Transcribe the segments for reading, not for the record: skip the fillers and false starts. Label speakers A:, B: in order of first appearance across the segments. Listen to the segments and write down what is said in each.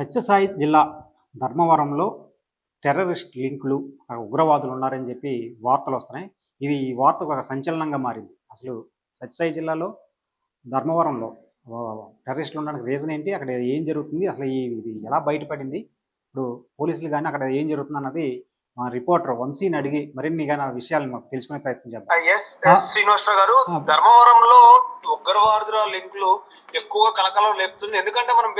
A: సత్యసాయి జిల్లా ధర్మవరంలో టెర్రరిస్ట్ లింకులు, ఉగ్రవాదులు ఉన్నారని చెప్పి వార్తలొస్తున్నాయి. ఇది ఈ వార్త ఒక సంచలనంగా మారింది. అసలు సత్యసాయి జిల్లాలో ధర్మవరంలో టెర్రరిస్టులు ఉండడానికి రీజన్ ఏంటి? అక్కడ ఏం జరుగుతుంది? అసలు ఇది ఎలా బయటపడింది? ఇప్పుడు పోలీసులు గాని అక్కడ ఏం జరుగుతుందన్నది మా రిపోర్టర్ వంశీని అడిగి మరిన్ని విషయాలను మాకు తెలుసుకునే ప్రయత్నం చేద్దాం.
B: శ్రీనివాసరావు గారు, ధర్మవరంలో ఉగ్రవాదుల లింకులు ఎక్కువ కలకలం లేపుతుంది. ఎందుకంటే మనం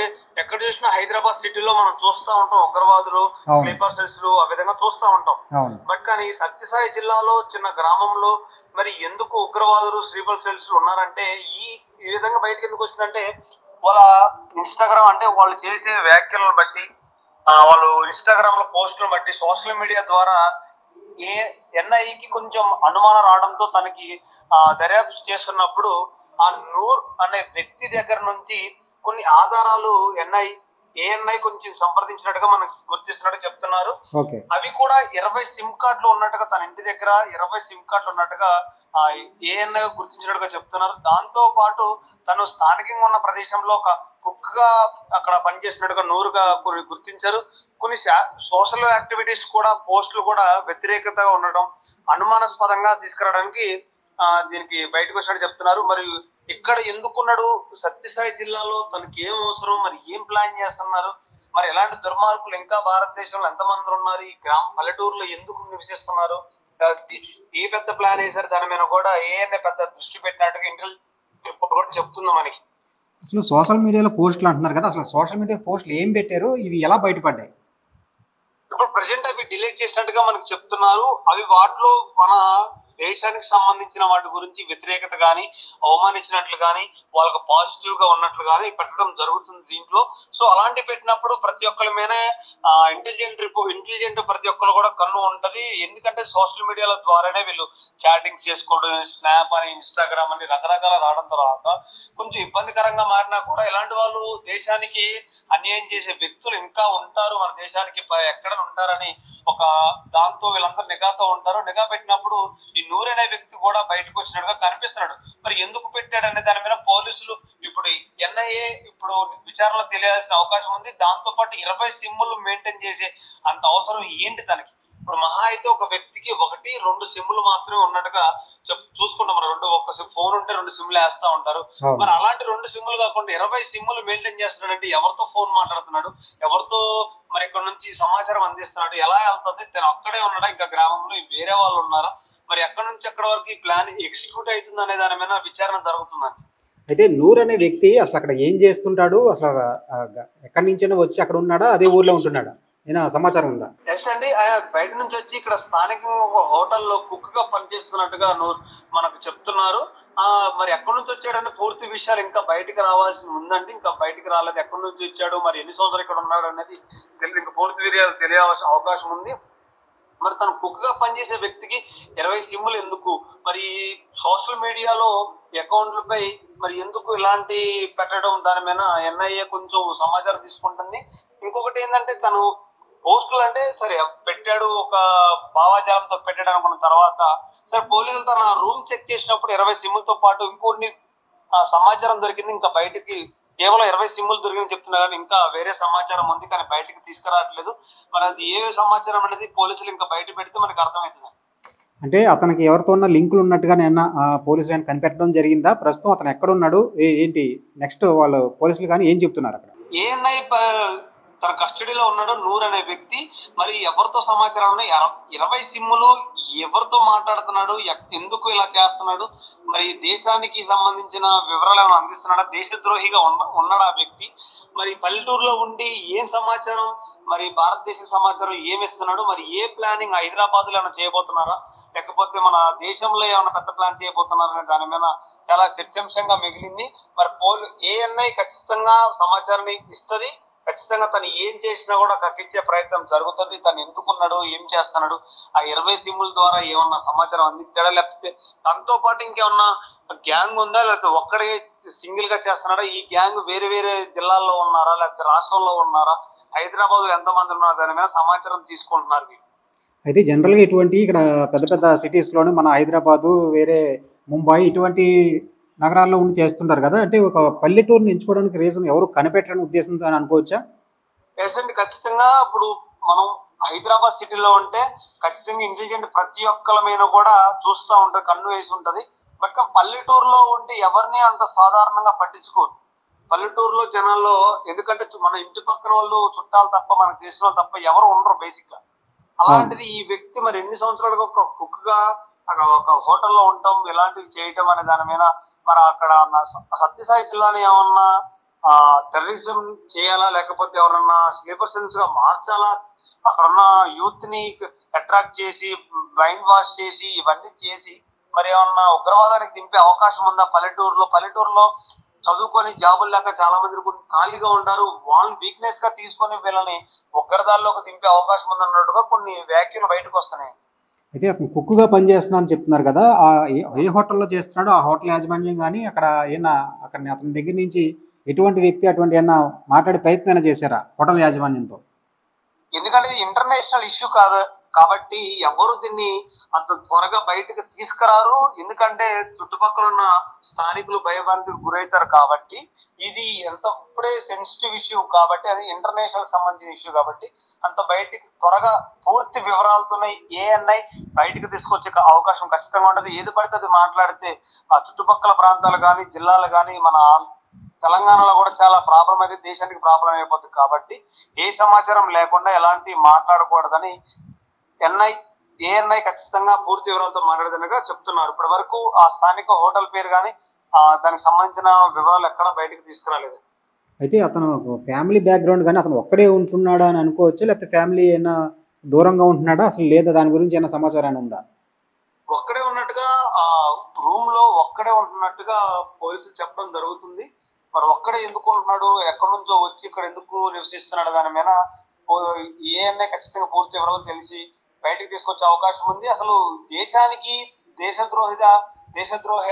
B: ఎక్కడ చూసినా హైదరాబాద్ సిటీలో మనం చూస్తూ ఉంటాం ఉగ్రవాదులు, స్లీపర్ సెల్స్ ఆ విధంగా చూస్తూ ఉంటాం. బట్ కానీ సత్యసాయి జిల్లాలో చిన్న గ్రామంలో మరి ఎందుకు ఉగ్రవాదులు, స్లీపర్ సెల్స్ ఉన్నారంటే ఈ విధంగా బయటకు ఎందుకు వచ్చిందంటే వాళ్ళ ఇన్స్టాగ్రామ్ అంటే వాళ్ళు చేసే వ్యాఖ్యలను బట్టి, వాళ్ళు ఇన్స్టాగ్రామ్ లో పోస్టులను బట్టి, సోషల్ మీడియా ద్వారా ఎన్ఐకి కొంచెం అనుమానం రావడంతో తనకి దర్యాప్తు చేస్తున్నప్పుడు ఆ నూర్ అనే వ్యక్తి దగ్గర నుంచి కొన్ని ఆధారాలు ఏఎన్ఐ కొంచెం సంప్రదించినట్టుగా మనకు గుర్తిస్తున్నట్టు చెప్తున్నారు. అవి కూడా 20 సిమ్ కార్డులు ఉన్నట్టుగా, తన ఇంటి దగ్గర 20 సిమ్ కార్డులు ఉన్నట్టుగా ఏఎన్ఐ గుర్తించినట్టుగా చెప్తున్నారు. దాంతో పాటు తను స్థానికంగా ఉన్న ప్రదేశంలో ఒక కుక్ గా అక్కడ పనిచేసినట్టుగా నూరుగా గుర్తించారు. కొన్ని సోషల్ యాక్టివిటీస్ కూడా, పోస్టులు కూడా వ్యతిరేకతగా ఉండడం, అనుమానాస్పదంగా తీసుకురావడానికి దీనికి బయటకు వచ్చినట్టు చెప్తున్నారు. మరి ఇక్కడ ఎందుకున్నాడు, సత్యసాయి జిల్లాలో తనకి ఏం అవసరం, మరి ఏం ప్లాన్ చేస్తున్నారు, మరి ఎలాంటి దుర్మార్గులు ఇంకా భారతదేశంలో ఎంతమంది ఉన్నారు, ఈ పల్లెటూరులో ఎందుకు నివసిస్తున్నారు, ఏ పెద్ద ప్లాన్ వేశారు, దాని మీద కూడా ఏఎన్ఐ పెద్ద దృష్టి పెట్టినట్టుగా ఇంటెలిజెన్స్ రిపోర్ట్ కూడా చెప్తుందా మనకి.
A: అసలు సోషల్ మీడియాలో పోస్టులు అంటున్నారు కదా, అసలు సోషల్ మీడియా పోస్టులు ఏం పెట్టారు, ఇవి ఎలా బయటపడ్డాయి?
B: ఇప్పుడు ప్రెసెంట్ అవి డిలీట్ చేసినట్టుగా మనకు చెప్తున్నారు. అవి వాటిలో మన దేశానికి సంబంధించిన వాటి గురించి వ్యతిరేకత గాని, అవమానించినట్లు గాని, వాళ్ళకు పాజిటివ్ గా ఉన్నట్లు గాని పెట్టడం జరుగుతుంది దీంట్లో. సో అలాంటి పెట్టినప్పుడు ప్రతి ఒక్కరి మీద ఇంటెలిజెంట్ ప్రతి ఒక్కరు కూడా కన్ను ఉంటది. ఎందుకంటే సోషల్ మీడియాల ద్వారానే వీళ్ళు చాటింగ్ చేసుకోవడం, స్నాప్ అని, ఇన్స్టాగ్రామ్ అని రకరకాల రావడం తర్వాత కొంచెం ఇబ్బందికరంగా మారినా కూడా ఇలాంటి వాళ్ళు దేశానికి అన్యాయం చేసే వ్యక్తులు ఇంకా ఉంటారు, మన దేశానికి ఎక్కడ ఉంటారని ఒక దాంతో వీళ్ళందరూ నిఘాతో ఉంటారు. నిఘా పెట్టినప్పుడు ఈ నూర్ అనే వ్యక్తి కూడా బయటకు వచ్చినట్టుగా కనిపిస్తున్నాడు. మరి ఎందుకు పెట్టాడనే దాని మీద పోలీసులు ఇప్పుడు ఎన్ఐఏ ఇప్పుడు విచారణలో తెలియాల్సిన అవకాశం ఉంది. దాంతో పాటు 20 సిమ్ములు మెయింటైన్ చేసే అంత అవసరం ఏంటి తనకి? ఇప్పుడు మహా అయితే ఒక వ్యక్తికి 1-2 సిమ్ములు మాత్రమే ఉన్నట్టుగా చూసుకుంటాం. మనం ఒక ఫోన్ ఉంటే 2 సిమ్లు వేస్తా ఉంటారు. మరి అలాంటి 2 సిమ్ములు కాకుండా 20 సిమ్ములు మెయింటైన్ చేస్తున్నాడంటే ఎవరితో ఫోన్ మాట్లాడుతున్నాడు, ఎవరితో మరి ఇక్కడ నుంచి సమాచారం అందిస్తున్నాడు, ఎలా వెళ్తుంది, తను అక్కడే ఉన్నాడా, ఇంకా గ్రామంలో వేరే వాళ్ళు ఉన్నారా, మరి ఎక్కడి నుంచి ఎక్కడి వరకు ఈ ప్లాన్ ఎగ్జిక్యూట్ అవుతుంది అనే దాని మీద విచారణ జరుగుతుందని.
A: అయితే నూర్ అనే వ్యక్తి అసలు అక్కడ ఏం చేస్తుంటాడు, అసలు ఎక్కడి నుంచైనా వచ్చి అక్కడ ఉన్నాడా, అదే ఊర్లో ఉంటున్నాడా, ఏనా సమాచారం ఉందా?
B: ఎస్ అండి, బయట నుంచి వచ్చి ఇక్కడ స్థానికంగా ఒక హోటల్లో కుక్ గా పనిచేస్తున్నట్టుగా మనకు చెప్తున్నారు. మరి ఎక్కడి నుంచి వచ్చాడని పూర్తి విషయాలు ఇంకా బయటికి రావాల్సి ఉందండి. ఇంకా బయటికి రాలేదు. ఎక్కడి నుంచి వచ్చాడు, మరి ఎన్ని సంవత్సరాలు ఇక్కడ ఉన్నాడు అనేది తెలియదు. ఇంకా పూర్తి విషయాలు తెలియాల్సిన అవకాశం ఉంది. మరి తను కుక్ గా పనిచేసే వ్యక్తికి 20 సిమ్ములు ఎందుకు, మరి సోషల్ మీడియాలో అకౌంట్లపై మరి ఎందుకు ఇలాంటి పెట్టడం, దాని మీద ఎన్ఐఏ కొంచెం సమాచారం తీసుకుంటుంది. ఇంకొకటి ఏంటంటే తను పోస్టులు అంటే సరే పెట్టాడు, ఒక భావాజాలంతో పెట్టాడు అనుకున్న తర్వాత సరే పోలీసులు తన రూమ్ చెక్ చేసినప్పుడు 20 సిమ్ములతో పాటు ఇంకొన్ని సమాచారం దొరికింది. ఇంకా బయటికి కేవలం 20 సిమ్ములు దొరికిందని చెప్తున్నా కానీ ఇంకా వేరే సమాచారం ఉంది, కానీ బయటకు తీసుకురావట్లేదు. మరి అది ఏ సమాచారం అనేది పోలీసులు ఇంకా బయట పెడితే మనకు అర్థమవుతుంది.
A: అంటే అతనికి ఎవరితో ఉన్న లింకులు ఉన్నట్టుగా నిన్న పోలీసులు ఆయన కనిపెట్టడం జరిగిందా? ప్రస్తుతం అతను ఎక్కడ ఉన్నాడు, ఏంటి నెక్స్ట్ వాళ్ళు పోలీసులు కానీ ఏం చెప్తున్నారు అక్కడ?
B: ఏఎన్ఐ తన కస్టడీలో ఉన్నాడు నూర్ అనే వ్యక్తి. మరి ఎవరితో సమాచారం ఉన్నాయి, 20 సిమ్ములు ఎవరితో మాట్లాడుతున్నాడు, ఎందుకు ఇలా చేస్తున్నాడు, మరి దేశానికి సంబంధించిన వివరాలు ఏమైనా అందిస్తున్నాడా, దేశద్రోహిగా ఉన్నాడు ఆ వ్యక్తి, మరి పల్లెటూరులో ఉండి ఏం సమాచారం, మరి భారతదేశ సమాచారం ఏమిస్తున్నాడు, మరి ఏ ప్లానింగ్ హైదరాబాద్ లో ఏమైనా చేయబోతున్నారా, లేకపోతే మన దేశంలో ఏమైనా పెద్ద ప్లాన్ చేయబోతున్నారనే దాని మీద చాలా చర్చాంశంగా మిగిలింది. మరి ఏఎన్ఐ ఖచ్చితంగా సమాచారాన్ని ఇస్తుంది. ఖచ్చితంగా తను ఏం చేసినా కూడా కక్కించే ప్రయత్నం జరుగుతుంది. తను ఎందుకున్నాడు, ఏం చేస్తున్నాడు, ఆ 20 సిమ్ముల ద్వారా ఏమన్నా సమాచారం అందించాడా, లేకపోతే తనతో పాటు ఇంకేమన్నా గ్యాంగ్ ఉందా, లేకపోతే ఒక్కడే సింగిల్ గా చేస్తున్నాడా, ఈ గ్యాంగ్ వేరే వేరే జిల్లాల్లో ఉన్నారా, లేకపోతే రాష్ట్రంలో ఉన్నారా, హైదరాబాద్ లో ఎంతమంది ఉన్నారు, దాని మీద సమాచారం తీసుకుంటున్నారు.
A: అయితే జనరల్గా ఇటువంటి ఇక్కడ పెద్ద పెద్ద సిటీస్లోనే మన హైదరాబాదు, వేరే ముంబై ఇటువంటి నగరాల్లో ఉండి చేస్తుంటారు కదా, అంటే ఒక పల్లెటూరుని ఎంచుకోవడానికి రీజన్ ఎవరు కనిపెట్టడానికి ఉద్దేశంతో అని అనుకోవచ్చా?
B: ఎస్ అండి, ఖచ్చితంగా. ఇప్పుడు మనం హైదరాబాద్ సిటీలో ఉంటే ఖచ్చితంగా ఇంటెలిజెంట్ ప్రతి ఒక్కల మీద కూడా చూస్తూ ఉంటది, కన్ను వేసి ఉంటది. బట్ పల్లెటూరులో ఉంటే ఎవరిని అంత సాధారణంగా పట్టించుకోరు. పల్లెటూరులో జనాల్లో, ఎందుకంటే మన ఇంటి పక్కన వాళ్ళు చుట్టాలు తప్ప, మనకు తెలిసిన వాళ్ళు తప్ప ఎవరు ఉండరు బేసిక్ గా. అలాంటిది ఈ వ్యక్తి మరి ఎన్ని సంవత్సరాలుగా ఒక కుక్ గా అక్కడ ఒక హోటల్లో ఉండటం, ఇలాంటివి చేయటం అనే దాని మీద మరి అక్కడ సత్యసాయి జిల్లాని ఏమన్నా టెర్రరిజం చేయాలా, లేకపోతే ఎవరన్నా స్లీపర్ సెల్స్ గా మార్చాలా, అక్కడ ఉన్న యూత్ ని అట్రాక్ట్ చేసి మైండ్ వాష్ చేసి ఇవన్నీ చేసి మరి ఏమన్నా ఉగ్రవాదానికి దింపే అవకాశం ఉందా? పల్లెటూరులో చదువుకొని జాబులు లేక చాలా మంది ఖాళీగా ఉంటారు. వాళ్ళని వీక్నెస్ గా తీసుకొని వీళ్ళని ఉగ్రదాల్లోకి దింపే అవకాశం ఉందన్నట్టుగా కొన్ని వ్యాఖ్యలు బయటకు వస్తున్నాయి.
A: అయితే అతను కుక్కుగా పనిచేస్తున్నా అని చెప్తున్నారు కదా, ఏ హోటల్లో చేస్తున్నాడో ఆ హోటల్ యాజమాన్యం కానీ అక్కడ ఏమన్నా అక్కడ అతని దగ్గర నుంచి ఎటువంటి వ్యక్తి అటువంటి ఏమన్నా మాట్లాడే ప్రయత్నం చేశారా హోటల్ యాజమాన్యంతో?
B: ఎందుకంటే ఇది ఇంటర్నేషనల్ ఇష్యూ కాదు కాబట్టి ఎవరు దీన్ని అంత త్వరగా బయటకు తీసుకురారు. ఎందుకంటే చుట్టుపక్కల ఉన్న స్థానికులు భయభ్రాంతికి గురవుతారు కాబట్టి. ఇది ఎంత ఇప్పుడే సెన్సిటివ్ ఇష్యూ కాబట్టి, అది ఇంటర్నేషనల్ సంబంధించిన ఇష్యూ కాబట్టి అంత బయటికి త్వరగా పూర్తి వివరాలతోనే ఏఎన్ఐ బయటకు తీసుకొచ్చే అవకాశం ఖచ్చితంగా ఉంటుంది. ఏది పడితే అది మాట్లాడితే ఆ చుట్టుపక్కల ప్రాంతాలు కానీ, జిల్లాలు కానీ, మన తెలంగాణలో కూడా చాలా ప్రాబ్లం అయితే దేశానికి ప్రాబ్లం అయిపోతుంది కాబట్టి ఏ సమాచారం లేకుండా ఎలాంటి మాట్లాడకూడదని ఏఎన్ఐ ఖచ్చితంగా పూర్తి వివరాలతో మాట్లాడదనగా చెప్తున్నారు. ఇప్పటి వరకు ఆ స్థానిక హోటల్ పేరు కానీ దానికి సంబంధించిన వివరాలు ఎక్కడా బయటకు తీసుకురాలేదు.
A: అయితే అతను ఫ్యామిలీ బ్యాక్గ్రౌండ్ కానీ అతను ఒక్కడే ఉంటున్నాడా అని అనుకోవచ్చు, లేకపోతే ఫ్యామిలీ ఏమైనా దూరంగా ఉంటున్నాడా అసలు, లేదా దాని గురించి ఏమైనా సమాచారం ఉందా?
B: ఒక్కడే ఉన్నట్టుగా ఆ రూమ్ లో ఒక్కడే ఉంటున్నట్టుగా పోలీసులు చెప్పడం జరుగుతుంది. మరి ఒక్కడే ఎందుకు ఉంటున్నాడు, ఎక్కడి నుంచో వచ్చి ఇక్కడ ఎందుకు నివసిస్తున్నాడు దాని మీద ఏఎన్ఐ ఖచ్చితంగా పూర్తి వివరాలు తెలిసి బయటకు తీసుకొచ్చే అవకాశం ఉంది. అసలు దేశానికి దేశద్రోహ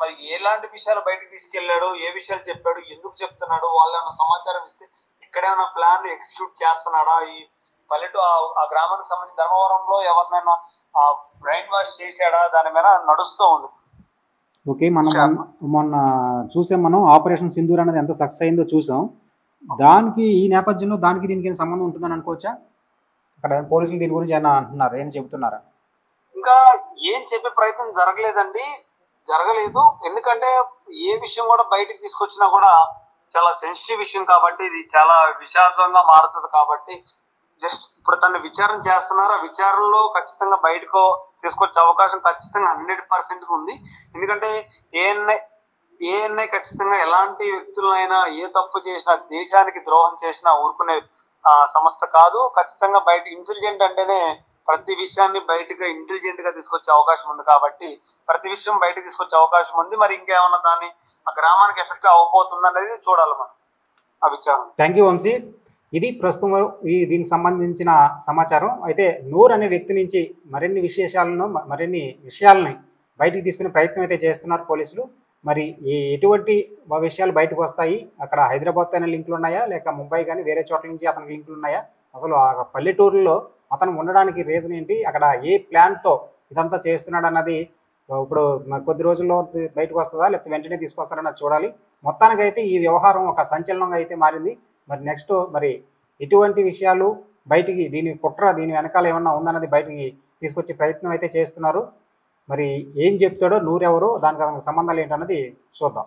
B: మరి ఎలాంటి విషయాలు బయటకు తీసుకెళ్లాడు, ఏ విషయాలు చెప్పాడు, ఎందుకు చెప్తున్నాడు, వాళ్ళు ఏమైనా సమాచారం ఇస్తే ఇక్కడేమైనా ప్లాన్ ఎగ్జిక్యూట్ చేస్తున్నాడా, ఈ ఆ గ్రామానికి సంబంధించి ధర్మవరంలో ఎవరినైనా బ్రెయిన్ వాష్ చేశాడా, దాని మీద నడుస్తూ ఉంది.
A: ఓకే, మొన్న చూసాం, మనం ఆపరేషన్ సింధూర్ అనేది ఎంత సక్సెస్ అయిందో చూసాం. దానికి ఈ నేపథ్యంలో దానికి దీనికి సంబంధం ఉంటుందని అనుకోవచ్చా? అక్కడ పోలీసులు దీని గురించి ఏమైనా అంటున్నారు, ఏం చెబుతున్నారా?
B: ఇంకా ఏం చెప్పే ప్రయత్నం జరగలేదు. ఎందుకంటే ఏ విషయం కూడా బయటికి తీసుకొచ్చినా కూడా చాలా సెన్సిటివ్ విషయం కాబట్టి, ఇది చాలా విషాదంగా మారుతుంది కాబట్టి జస్ట్ ఇప్పుడు తను విచారణ చేస్తున్నారు. ఆ విచారణలో ఖచ్చితంగా బయటకు తీసుకొచ్చే అవకాశం ఖచ్చితంగా 100% ఉంది. ఎందుకంటే ఏఎన్ఐ ఖచ్చితంగా ఎలాంటి వ్యక్తులైనా ఏ తప్పు చేసినా, దేశానికి ద్రోహం చేసినా ఊరుకునే సంస్థ కాదు. ఖచ్చితంగా బయట ఇంటెలిజెంట్ అంటేనే ప్రతి విషయాన్ని బయటగా ఇంటెలిజెంట్ గా తీసుకొచ్చే అవకాశం ఉంది కాబట్టి ప్రతి విషయం బయటకు తీసుకొచ్చే అవకాశం ఉంది. మరి ఇంకేమన్నా దాన్ని ఆ గ్రామానికి ఎఫెక్ట్ అవ్వబోతుంది అనేది చూడాలి మనం ఆ విచారణ.
A: Thank you Vamshi. ఇది ప్రస్తుతం దీనికి సంబంధించిన సమాచారం. అయితే నూర్ అనే వ్యక్తి నుంచి మరిన్ని విషయాలని బయటికి తీసుకునే ప్రయత్నం అయితే చేస్తున్నారు పోలీసులు. మరి ఎటువంటి విషయాలు బయటకు వస్తాయి, అక్కడ హైదరాబాద్తో అయినా లింకులు ఉన్నాయా, లేక ముంబై కానీ వేరే చోట్ల నుంచి అతనికి లింకులు ఉన్నాయా, అసలు ఆ పల్లెటూరులో అతను ఉండడానికి రీజన్ ఏంటి, అక్కడ ఏ ప్లాన్తో ఇదంతా చేస్తున్నాడు అన్నది ఇప్పుడు కొద్ది రోజుల్లో బయటకు వస్తుందా, లేకపోతే వెంటనే తీసుకొస్తారన్నది చూడాలి. మొత్తానికైతే ఈ వ్యవహారం ఒక సంచలనంగా అయితే మారింది. మరి నెక్స్ట్ మరి ఎటువంటి విషయాలు బయటికి, దీని వెనకాల ఏమన్నా ఉందన్నది బయటికి తీసుకొచ్చే ప్రయత్నం అయితే చేస్తున్నారు. మరి ఏం చెప్తాడో, నూరెవరో, దానికి సంబంధాలు ఏంటన్నది చూద్దాం.